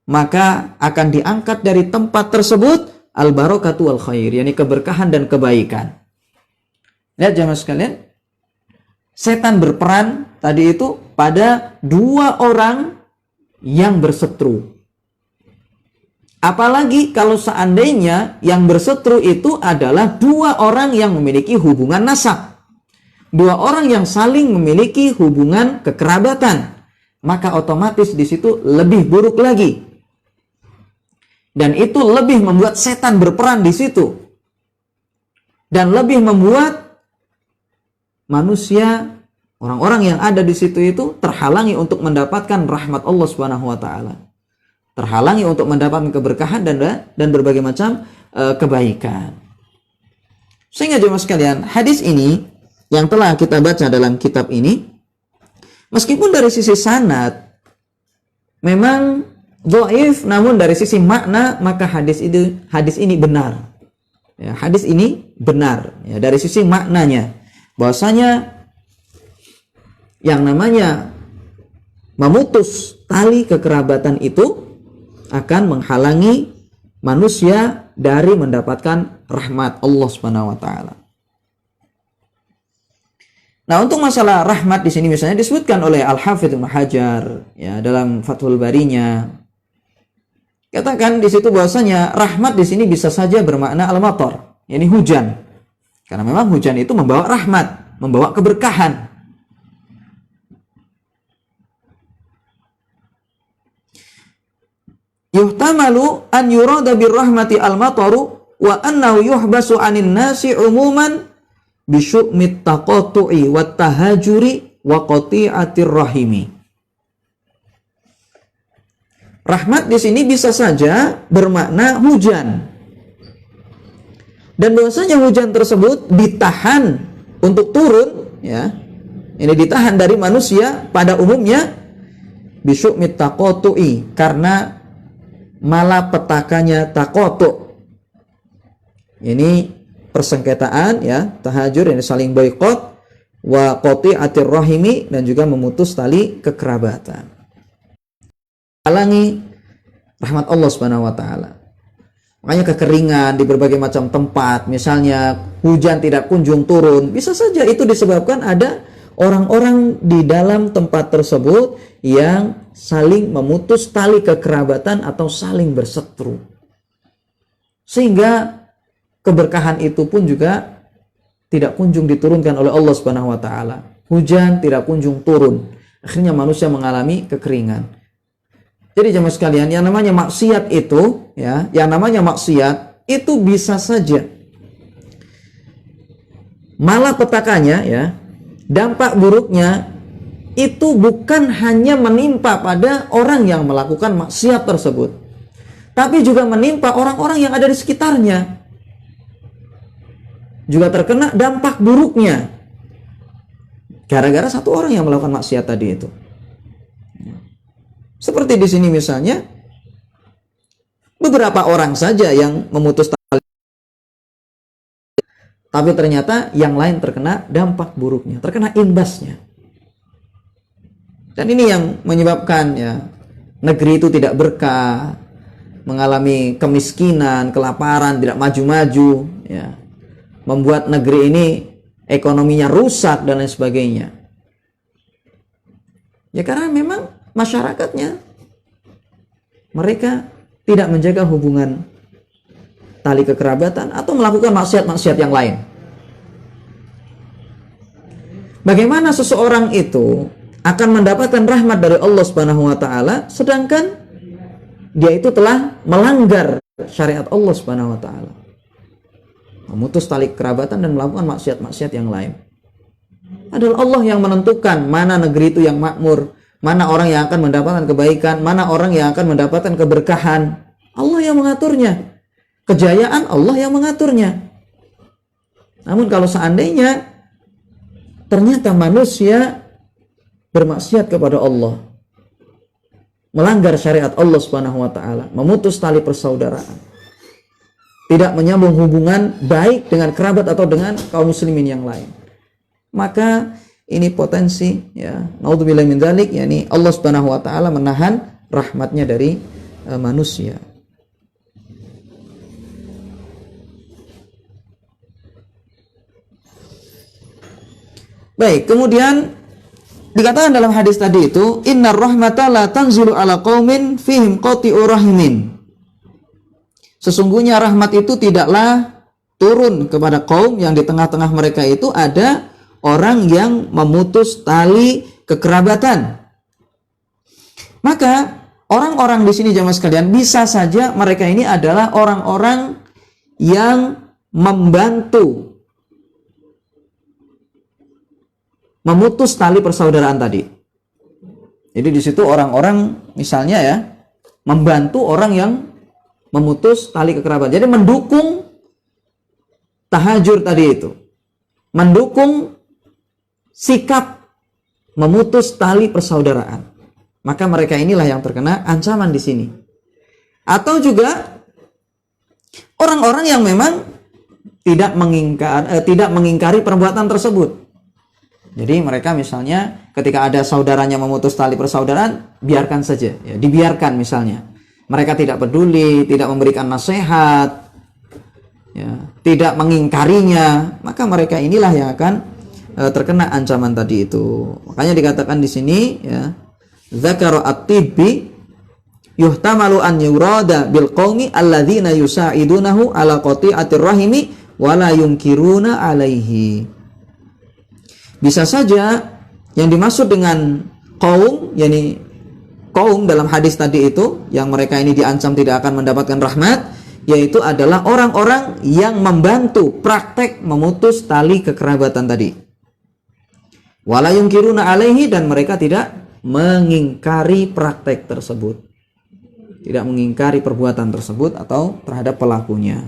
maka akan diangkat dari tempat tersebut al-barakatu wal khair, yakni keberkahan dan kebaikan. Lihat jemaah sekalian, setan berperan tadi itu pada dua orang yang berseteru. Apalagi kalau seandainya yang berseteru itu adalah dua orang yang memiliki hubungan nasab, dua orang yang saling memiliki hubungan kekerabatan, maka otomatis di situ lebih buruk lagi. Dan itu lebih membuat setan berperan di situ, dan lebih membuat manusia, orang-orang yang ada di situ itu terhalangi untuk mendapatkan rahmat Allah Subhanahu wa taala. Terhalangi untuk mendapatkan keberkahan dan berbagai macam kebaikan. Sehingga jemaah sekalian, hadis ini yang telah kita baca dalam kitab ini, meskipun dari sisi sanad memang dhaif, namun dari sisi makna maka hadis ini benar. Ya, hadis ini benar ya, dari sisi maknanya, bahwasanya yang namanya memutus tali kekerabatan itu akan menghalangi manusia dari mendapatkan rahmat Allah Subhanahu wa taala. Nah, untuk masalah rahmat di sini misalnya disebutkan oleh Al-Hafidz Ibnu Hajar ya dalam Fathul Barinya. Katakan di situ bahwasanya rahmat di sini bisa saja bermakna al-matar, yakni hujan. Karena memang hujan itu membawa rahmat, membawa keberkahan. Yuhtamalu an yurada birrahmati al-mataru wa annahu yuhbasu 'anil nasi 'umuman bi syu'mit taqatu'i wat tahajuri wa qati'atir rahimi. Rahmat di sini bisa saja bermakna hujan. Dan bahwasanya hujan tersebut ditahan untuk turun ya. Ini ditahan dari manusia pada umumnya bi syu'mit taqatu'i, karena malapetakannya takotu, ini persengketaan ya, tahajur, ini saling boikot, wa qati'atir rahimi, dan juga memutus tali kekerabatan, halangi rahmat Allah Subhanahu wa taala. Makanya kekeringan di berbagai macam tempat, misalnya hujan tidak kunjung turun, bisa saja itu disebabkan ada orang-orang di dalam tempat tersebut yang saling memutus tali kekerabatan atau saling berseteru. Sehingga keberkahan itu pun juga tidak kunjung diturunkan oleh Allah Subhanahu wa taala. Hujan tidak kunjung turun. Akhirnya manusia mengalami kekeringan. Jadi jemaah sekalian, yang namanya maksiat itu ya, yang namanya maksiat itu bisa saja malapetakannya ya, dampak buruknya itu bukan hanya menimpa pada orang yang melakukan maksiat tersebut, tapi juga menimpa orang-orang yang ada di sekitarnya. Juga terkena dampak buruknya gara-gara satu orang yang melakukan maksiat tadi itu. Seperti di sini misalnya, beberapa orang saja yang memutus tapi ternyata yang lain terkena dampak buruknya, terkena imbasnya. Dan ini yang menyebabkan ya negeri itu tidak berkah, mengalami kemiskinan, kelaparan, tidak maju-maju, ya, membuat negeri ini ekonominya rusak dan lain sebagainya. Ya karena memang masyarakatnya mereka tidak menjaga hubungan tali kekerabatan atau melakukan maksiat-maksiat yang lain. Bagaimana seseorang itu akan mendapatkan rahmat dari Allah Subhanahu wa taala sedangkan dia itu telah melanggar syariat Allah Subhanahu wa taala, memutus tali kerabatan dan melakukan maksiat-maksiat yang lain. Adalah Allah yang menentukan mana negeri itu yang makmur, mana orang yang akan mendapatkan kebaikan, mana orang yang akan mendapatkan keberkahan. Allah yang mengaturnya. Kejayaan Allah yang mengaturnya. Namun kalau seandainya ternyata manusia bermaksiat kepada Allah, melanggar syariat Allah Subhanahu wa taala, memutus tali persaudaraan, tidak menyambung hubungan baik dengan kerabat atau dengan kaum muslimin yang lain, maka ini potensi ya, naudzubillahi min dzalik, yakni Allah Subhanahu wa taala menahan rahmatnya dari manusia. Baik, kemudian dikatakan dalam hadis tadi itu, innar rahmata la tanzilu ala qaumin fihim qati'ur rahimin. Sesungguhnya rahmat itu tidaklah turun kepada kaum yang di tengah-tengah mereka itu ada orang yang memutus tali kekerabatan. Maka orang-orang di sini jamaah sekalian, bisa saja mereka ini adalah orang-orang yang membantu memutus tali persaudaraan tadi. Jadi di situ orang-orang misalnya ya membantu orang yang memutus tali kekerabatan. Jadi mendukung tahajur tadi itu, mendukung sikap memutus tali persaudaraan. Maka mereka inilah yang terkena ancaman di sini. Atau juga orang-orang yang memang tidak mengingkari perbuatan tersebut. Jadi mereka misalnya ketika ada saudaranya memutus tali persaudaraan, biarkan saja, ya, dibiarkan misalnya. Mereka tidak peduli, tidak memberikan nasihat, ya, tidak mengingkarinya, maka mereka inilah yang akan terkena ancaman tadi itu. Makanya dikatakan di sini, ya, dzakara at-tibbi yuhtamalu an yurada bil qaumi alladzina yusa'idunahu ala qati'atir rahimi wa la yunkiruna alaihi. Bisa saja yang dimaksud dengan kaum, yakni kaum dalam hadis tadi itu, yang mereka ini diancam tidak akan mendapatkan rahmat, yaitu adalah orang-orang yang membantu praktek memutus tali kekerabatan tadi. Wala yunkiruna alaihi, dan mereka tidak mengingkari praktek tersebut, tidak mengingkari perbuatan tersebut atau terhadap pelakunya.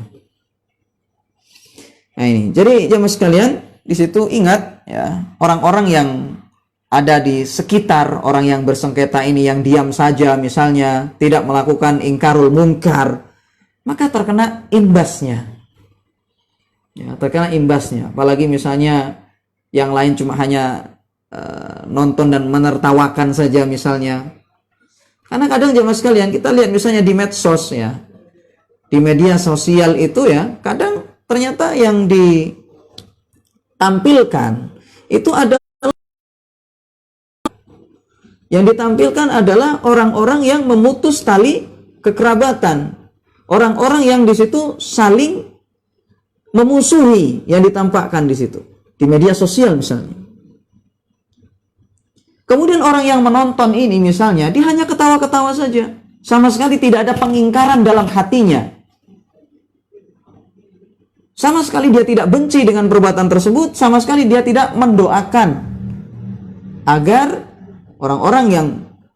Nah ini, jadi jemaah sekalian, di situ ingat ya, orang-orang yang ada di sekitar orang yang bersengketa ini yang diam saja misalnya, tidak melakukan ingkarul munkar, maka terkena imbasnya. Ya, terkena imbasnya. Apalagi misalnya yang lain cuma hanya nonton dan menertawakan saja misalnya. Karena kadang jemaah sekalian kita lihat misalnya di medsos ya, di media sosial itu ya, kadang ternyata yang ditampilkan itu adalah orang-orang yang memutus tali kekerabatan, orang-orang yang di situ saling memusuhi, yang ditampakkan di situ di media sosial misalnya. Kemudian orang yang menonton ini misalnya, dia hanya ketawa-ketawa saja, sama sekali tidak ada pengingkaran dalam hatinya. Sama sekali dia tidak benci dengan perbuatan tersebut, sama sekali dia tidak mendoakan agar orang-orang yang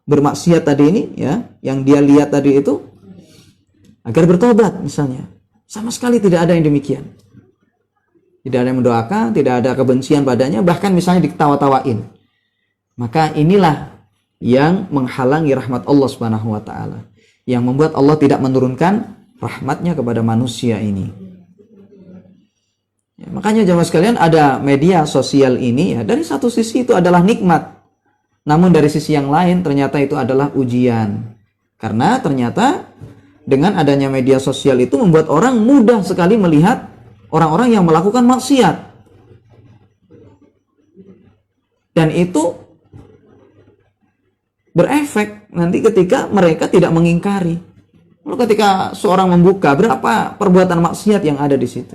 bermaksiat tadi ini ya, yang dia lihat tadi itu agar bertobat misalnya. Sama sekali tidak ada yang demikian. Tidak ada yang mendoakan, tidak ada kebencian padanya, bahkan misalnya diketawa-tawain. Maka inilah yang menghalangi rahmat Allah Subhanahu wa taala, yang membuat Allah tidak menurunkan rahmatnya kepada manusia ini. Ya, makanya jamaah sekalian, ada media sosial ini ya, dari satu sisi itu adalah nikmat. Namun dari sisi yang lain ternyata itu adalah ujian. Karena ternyata dengan adanya media sosial itu membuat orang mudah sekali melihat orang-orang yang melakukan maksiat. Dan itu berefek nanti ketika mereka tidak mengingkari. Lalu ketika seorang membuka, berapa perbuatan maksiat yang ada di situ.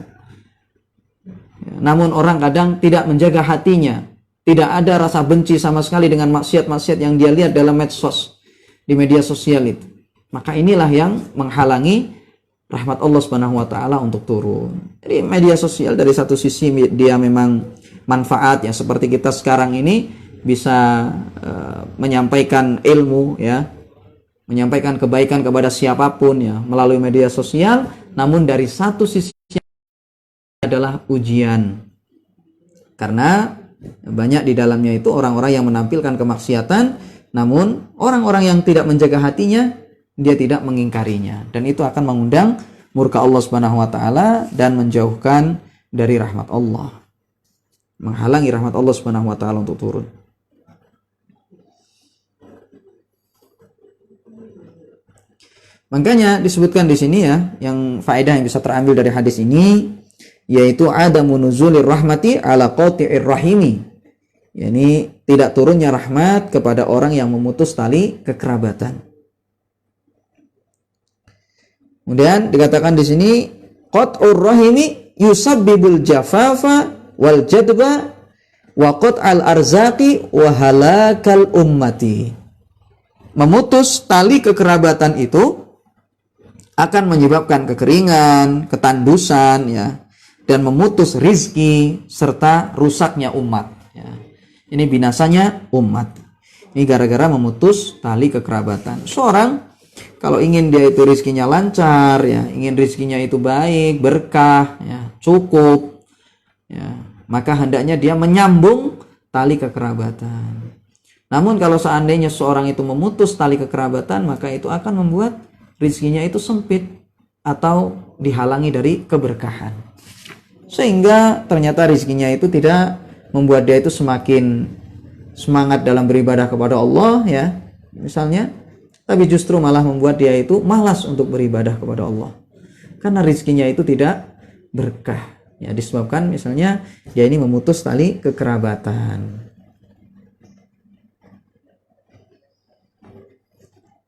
Namun orang kadang tidak menjaga hatinya, tidak ada rasa benci sama sekali dengan maksiat-maksiat yang dia lihat dalam medsos, di media sosial itu. Maka inilah yang menghalangi rahmat Allah Subhanahu wa taala untuk turun. Jadi media sosial dari satu sisi dia memang manfaat ya, seperti kita sekarang ini bisa menyampaikan ilmu ya, menyampaikan kebaikan kepada siapapun ya melalui media sosial. Namun dari satu sisi adalah ujian, karena banyak di dalamnya itu orang-orang yang menampilkan kemaksiatan, namun orang-orang yang tidak menjaga hatinya, dia tidak mengingkarinya, dan itu akan mengundang murka Allah Subhanahu wa taala dan menjauhkan dari rahmat Allah, menghalangi rahmat Allah Subhanahu wa taala untuk turun. Makanya disebutkan di sini ya, yang faedah yang bisa terambil dari hadis ini, yaitu adamu nuzulir rahmati ala qati'ir rahimi. Yani tidak turunnya rahmat kepada orang yang memutus tali kekerabatan. Kemudian dikatakan di sini qat'ur rahimi yusabbibul jafafa wal jadba wa qat'al arzaqi wa halakal ummati. Memutus tali kekerabatan itu akan menyebabkan kekeringan, ketandusan ya, dan memutus rizki serta rusaknya umat ya. Ini binasanya umat. Ini gara-gara memutus tali kekerabatan. Seorang kalau ingin dia itu rizkinya lancar ya, ingin rizkinya itu baik, berkah ya, cukup ya, maka hendaknya dia menyambung tali kekerabatan. Namun kalau seandainya seorang itu memutus tali kekerabatan, maka itu akan membuat rizkinya itu sempit atau dihalangi dari keberkahan, sehingga ternyata rizkinya itu tidak membuat dia itu semakin semangat dalam beribadah kepada Allah ya misalnya, tapi justru malah membuat dia itu malas untuk beribadah kepada Allah karena rizkinya itu tidak berkah ya, disebabkan misalnya dia ini memutus tali kekerabatan.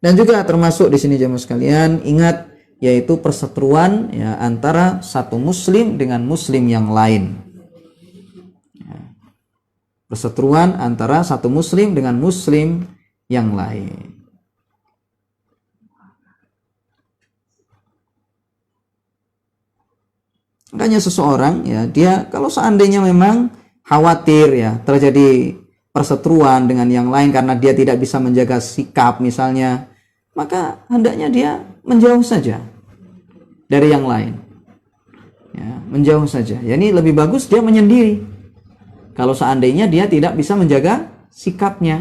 Dan juga termasuk di sini jemaah sekalian, ingat, yaitu perseteruan ya antara satu muslim dengan muslim yang lain. Ya. Perseteruan antara satu muslim dengan muslim yang lain. Makanya seseorang ya, dia kalau seandainya memang khawatir ya terjadi perseteruan dengan yang lain karena dia tidak bisa menjaga sikap misalnya, maka hendaknya dia menjauh saja dari yang lain ya, menjauh saja ya. Ini lebih bagus dia menyendiri kalau seandainya dia tidak bisa menjaga sikapnya.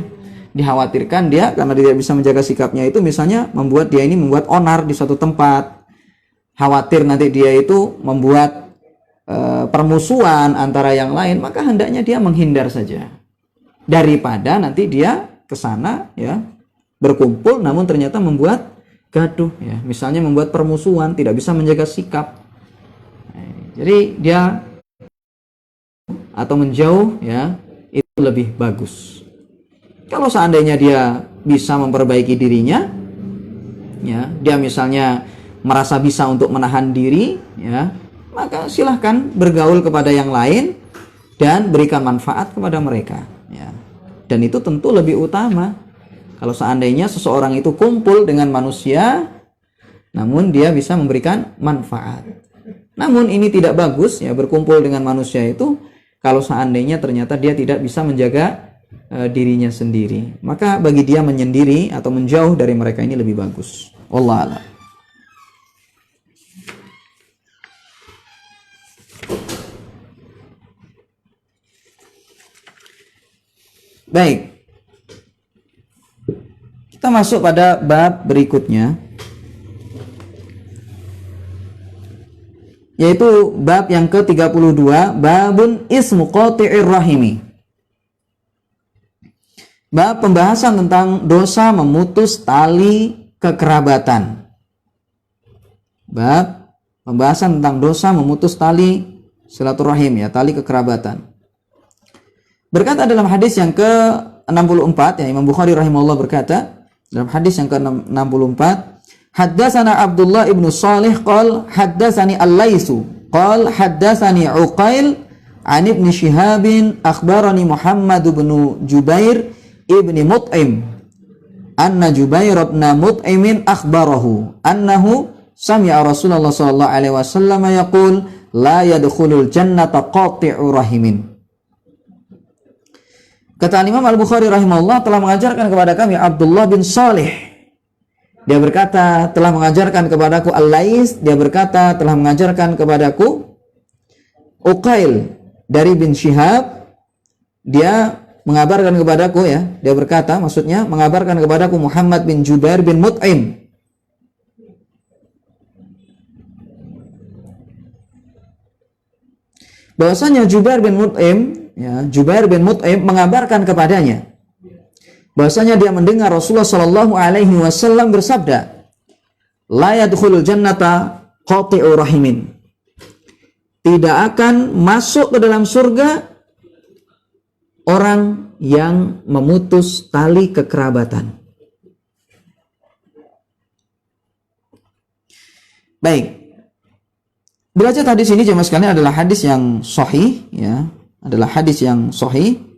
Dikhawatirkan dia karena dia tidak bisa menjaga sikapnya itu misalnya membuat dia ini membuat onar di suatu tempat, khawatir nanti dia itu membuat permusuhan antara yang lain, maka hendaknya dia menghindar saja daripada nanti dia ke sana ya berkumpul namun ternyata membuat gaduh ya, misalnya membuat permusuhan, tidak bisa menjaga sikap. Jadi dia atau menjauh ya, itu lebih bagus. Kalau seandainya dia bisa memperbaiki dirinya ya, dia misalnya merasa bisa untuk menahan diri ya, maka silahkan bergaul kepada yang lain dan berikan manfaat kepada mereka ya. Dan itu tentu lebih utama kalau seandainya seseorang itu kumpul dengan manusia namun dia bisa memberikan manfaat. Namun ini tidak bagus ya, berkumpul dengan manusia itu kalau seandainya ternyata dia tidak bisa menjaga dirinya sendiri, maka bagi dia menyendiri atau menjauh dari mereka ini lebih bagus. Wallahu a'lam. Baik, kita masuk pada bab berikutnya, yaitu bab yang ke-32, babun ismu qati'ir rahimi. Bab pembahasan tentang dosa memutus tali kekerabatan. Bab pembahasan tentang dosa memutus tali silaturahim, ya, tali kekerabatan. Berkata dalam hadis yang ke-64, ya, Imam Bukhari rahimahullah berkata dalam hadis yang ke-64, haddatsana Abdullah ibnu Salih qal haddatsani Al-Laitsu qal haddatsani Uqail an Ibnu Shihab akhbarani Muhammad ibnu Jubair ibni Mut'im anna Jubair ibn Mut'im akhbarahu annahu sami'a Rasulullah sallallahu alaihi wasallam yaqul la yadkhulul jannata qati'u rahimin. Kata Imam Al-Bukhari rahimahullah telah mengajarkan kepada kami Abdullah bin Salih. Dia berkata telah mengajarkan kepadaku Al-Lais, dia berkata telah mengajarkan kepadaku Uqail dari bin Shihab, dia mengabarkan kepadaku, ya, dia berkata maksudnya mengabarkan kepadaku Muhammad bin Jubair bin Mut'im. Bahwasanya Jubair bin Mut'im, ya, Jubair bin Mut'im mengabarkan kepadanya bahwasanya dia mendengar Rasulullah sallallahu alaihi wasallam bersabda, la yadkhulul jannata qati'u rahimin. Tidak akan masuk ke dalam surga orang yang memutus tali kekerabatan. Baik. Derajat hadis ini jemaah sekalian adalah hadis yang sahih, ya, adalah hadis yang sahih.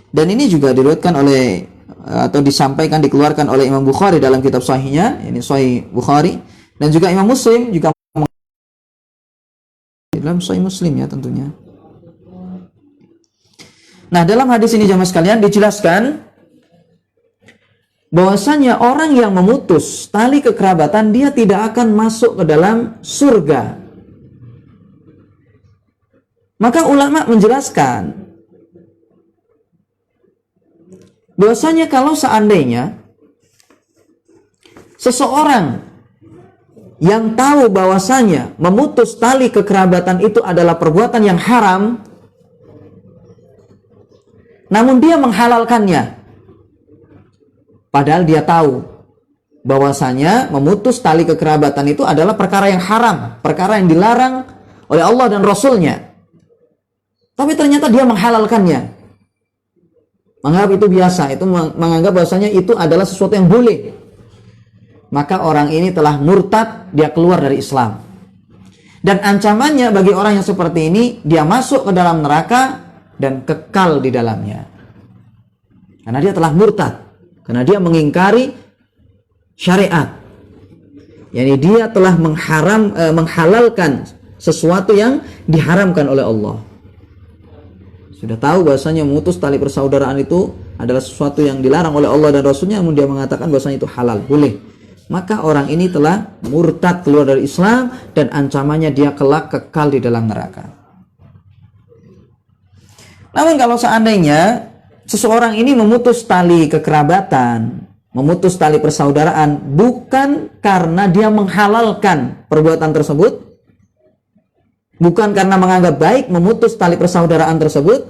Dan ini juga diriwayatkan oleh atau disampaikan, dikeluarkan oleh Imam Bukhari dalam kitab sahihnya, ini Sahih Bukhari, dan juga Imam Muslim juga dalam Sahih Muslim, ya, tentunya. Nah, dalam hadis ini jemaah sekalian dijelaskan bahwasanya orang yang memutus tali kekerabatan dia tidak akan masuk ke dalam surga. Maka ulama menjelaskan bahwasanya kalau seandainya seseorang yang tahu bahwasanya memutus tali kekerabatan itu adalah perbuatan yang haram, namun dia menghalalkannya, padahal dia tahu bahwasanya memutus tali kekerabatan itu adalah perkara yang haram, perkara yang dilarang oleh Allah dan Rasulnya, tapi ternyata dia menghalalkannya, menganggap itu biasa, itu menganggap bahwasanya itu adalah sesuatu yang boleh, maka orang ini telah murtad, dia keluar dari Islam. Dan ancamannya bagi orang yang seperti ini, dia masuk ke dalam neraka dan kekal di dalamnya, karena dia telah murtad, karena dia mengingkari syariat. Yani dia telah menghalalkan sesuatu yang diharamkan oleh Allah. Sudah tahu bahwasanya memutus tali persaudaraan itu adalah sesuatu yang dilarang oleh Allah dan Rasulnya, namun dia mengatakan bahwasanya itu halal, boleh. Maka orang ini telah murtad, keluar dari Islam, dan ancamannya dia kelak kekal di dalam neraka. Namun kalau seandainya seseorang ini memutus tali kekerabatan, memutus tali persaudaraan bukan karena dia menghalalkan perbuatan tersebut, bukan karena menganggap baik memutus tali persaudaraan tersebut,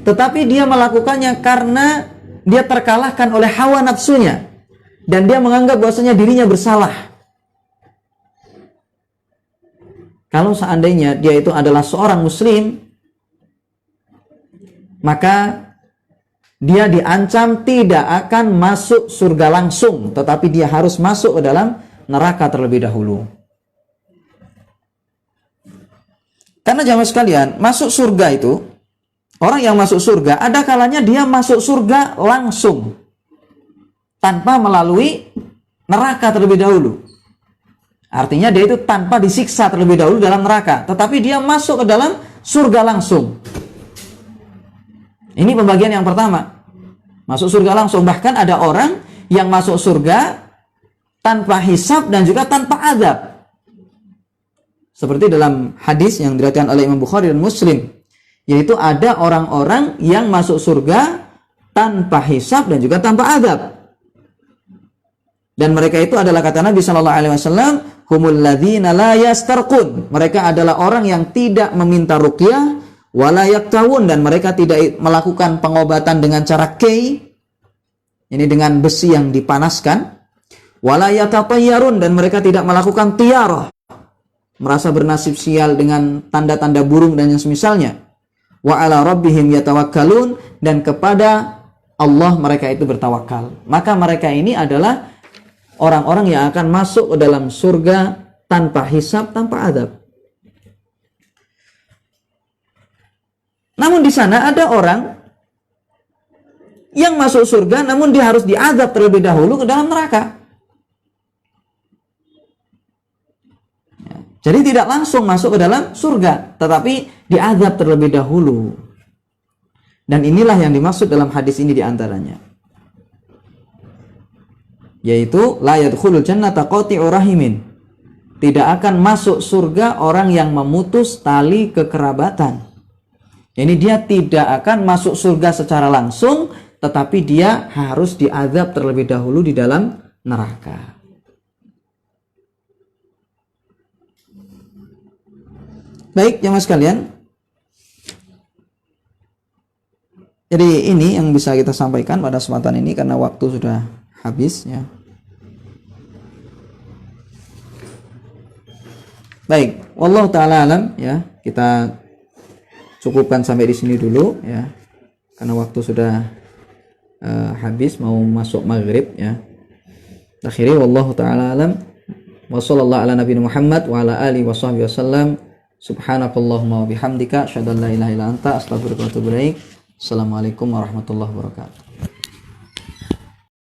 tetapi dia melakukannya karena dia terkalahkan oleh hawa nafsunya dan dia menganggap bahwasanya dirinya bersalah. Kalau seandainya dia itu adalah seorang muslim, maka dia diancam tidak akan masuk surga langsung, tetapi dia harus masuk ke dalam neraka terlebih dahulu. Karena jamaah sekalian, masuk surga itu, orang yang masuk surga, ada kalanya dia masuk surga langsung, tanpa melalui neraka terlebih dahulu. Artinya dia itu tanpa disiksa terlebih dahulu dalam neraka, tetapi dia masuk ke dalam surga langsung. Ini pembagian yang pertama, masuk surga langsung. Bahkan ada orang yang masuk surga tanpa hisab dan juga tanpa azab. Seperti dalam hadis yang diriwayatkan oleh Imam Bukhari dan Muslim, yaitu ada orang-orang yang masuk surga tanpa hisab dan juga tanpa azab. Dan mereka itu adalah, kata Nabi sallallahu alaihi wasallam, humul ladzina la yastarqun. Mereka adalah orang yang tidak meminta ruqyah, wala yaktawun, dan mereka tidak melakukan pengobatan dengan cara kei, ini dengan besi yang dipanaskan, wala yatatayyarun, dan mereka tidak melakukan tiarah, merasa bernasib sial dengan tanda-tanda burung dan yang semisalnya. Wa ala rabbihim yatawakkalun, dan kepada Allah mereka itu bertawakal. Maka mereka ini adalah orang-orang yang akan masuk ke dalam surga tanpa hisab, tanpa adab. Namun di sana ada orang yang masuk surga, namun dia harus diazab terlebih dahulu ke dalam neraka. Jadi tidak langsung masuk ke dalam surga, tetapi diazab terlebih dahulu. Dan inilah yang dimaksud dalam hadis ini diantaranya, yaitu la yadkhulul jannata qati'ur rahimin. Tidak akan masuk surga orang yang memutus tali kekerabatan. Jadi dia tidak akan masuk surga secara langsung, tetapi dia harus diazab terlebih dahulu di dalam neraka. Baik, jemaah sekalian. Jadi ini yang bisa kita sampaikan pada kesempatan ini karena waktu sudah habis ya. Baik, wallahu taala alam ya. Kita cukupkan sampai di sini dulu ya. Karena waktu sudah habis, mau masuk maghrib ya. Akhiri wallahu taala alam. Wa sallallahu ala nabiyina Muhammad wa ala alihi washabbihi wasallam. Subhanakallahumma wa bihamdika asyhadu an la ilaha illa anta astaghfiruka wa atubu ilaik. Assalamualaikum warahmatullahi wabarakatuh.